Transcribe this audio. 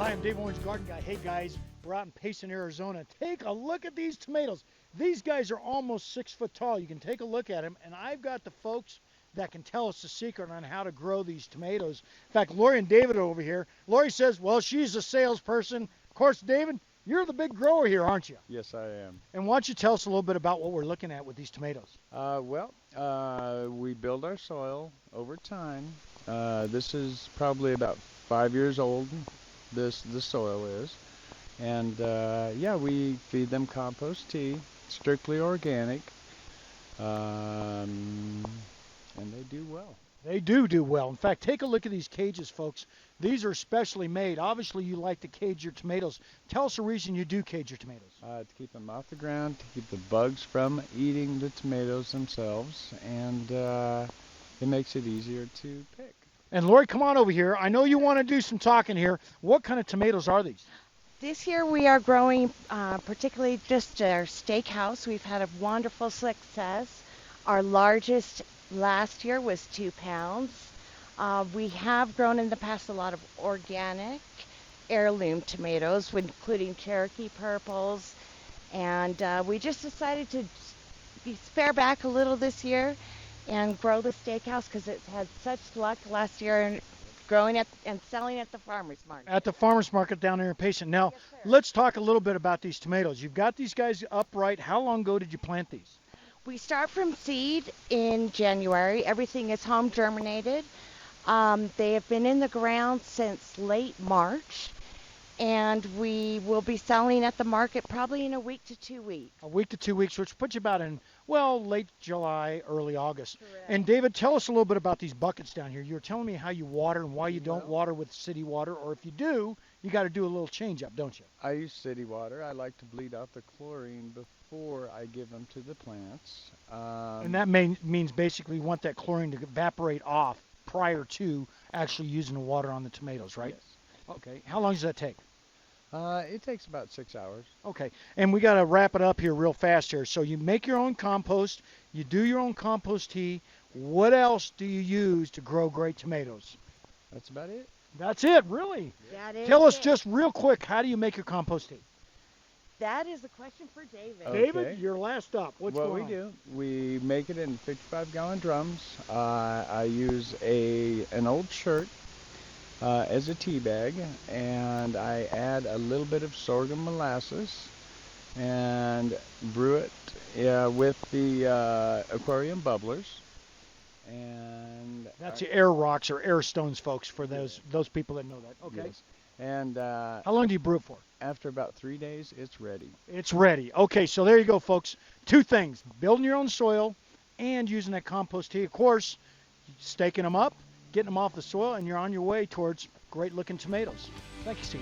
Hi, I'm Dave Owens, Garden Guy. Hey guys, we're out in Payson, Arizona. Take a look at these tomatoes. These guys are almost 6 foot tall. You can take a look at them, and I've got the folks that can tell us the secret on how to grow these tomatoes. In fact, Lori and David are over here. Lori says, well, she's a salesperson. Of course, David, you're the big grower here, aren't you? Yes, I am. And why don't you tell us a little bit about what we're looking at with these tomatoes? We build our soil over time. This is probably about 5 years old. The soil is, and yeah, we feed them compost tea, strictly organic, and they do well. They do well. In fact, take a look at these cages, folks. These are specially made. Obviously, you like to cage your tomatoes. Tell us a reason you do cage your tomatoes. To keep them off the ground, to keep the bugs from eating the tomatoes themselves, and it makes it easier to pick. And Lori, come on over here. I know you want to do some talking here. What kind of tomatoes are these? This year we are growing particularly just our steakhouse. We've had a wonderful success. Our largest last year was 2 pounds. We have grown in the past a lot of organic heirloom tomatoes, including Cherokee purples. And we just decided to spare back a little this year and grow the steakhouse because it had such luck last year and growing it and selling at the farmer's market. At the farmer's market down there in Payson. Now, Yes, sir. let's talk a little bit about these tomatoes. You've got these guys upright. How long ago did you plant these? We start from seed in January. Everything is home germinated. They have been in the ground since late March, and we will be selling at the market probably in a week to 2 weeks. A week to 2 weeks, which puts you about in, well, late July, early August. Correct. And David, tell us a little bit about these buckets down here. You were telling me how you water and why you don't Well- water with city water, or if you do, you got to do a little change up, don't you? I use city water. I like to bleed out the chlorine before I give them to the plants. And that means basically you want that chlorine to evaporate off prior to actually using the water on the tomatoes, right? Yes. Okay. How long does that take? It takes about 6 hours. Okay, and we got to wrap it up here real fast here. So you make your own compost, you do your own compost tea. What else do you use to grow great tomatoes? That's about it. That's it, really. That is Tell us it. just real quick, how do you make your compost tea? That is a question for David. Okay. David, you're last up. What's What going we on? do, we make it in 55-gallon drums. I use an old shirt as a tea bag, and I add a little bit of sorghum molasses and brew it with the aquarium bubblers. And That's the air rocks or air stones, folks, for those people that know that. Okay. yes. And How long do you brew it for? after about 3 days, it's ready. It's ready. Okay, so there you go, folks. Two things, building your own soil and using that compost tea. Of course, staking them up, getting them off the soil, and you're on your way towards great-looking tomatoes. Thank you, Steve.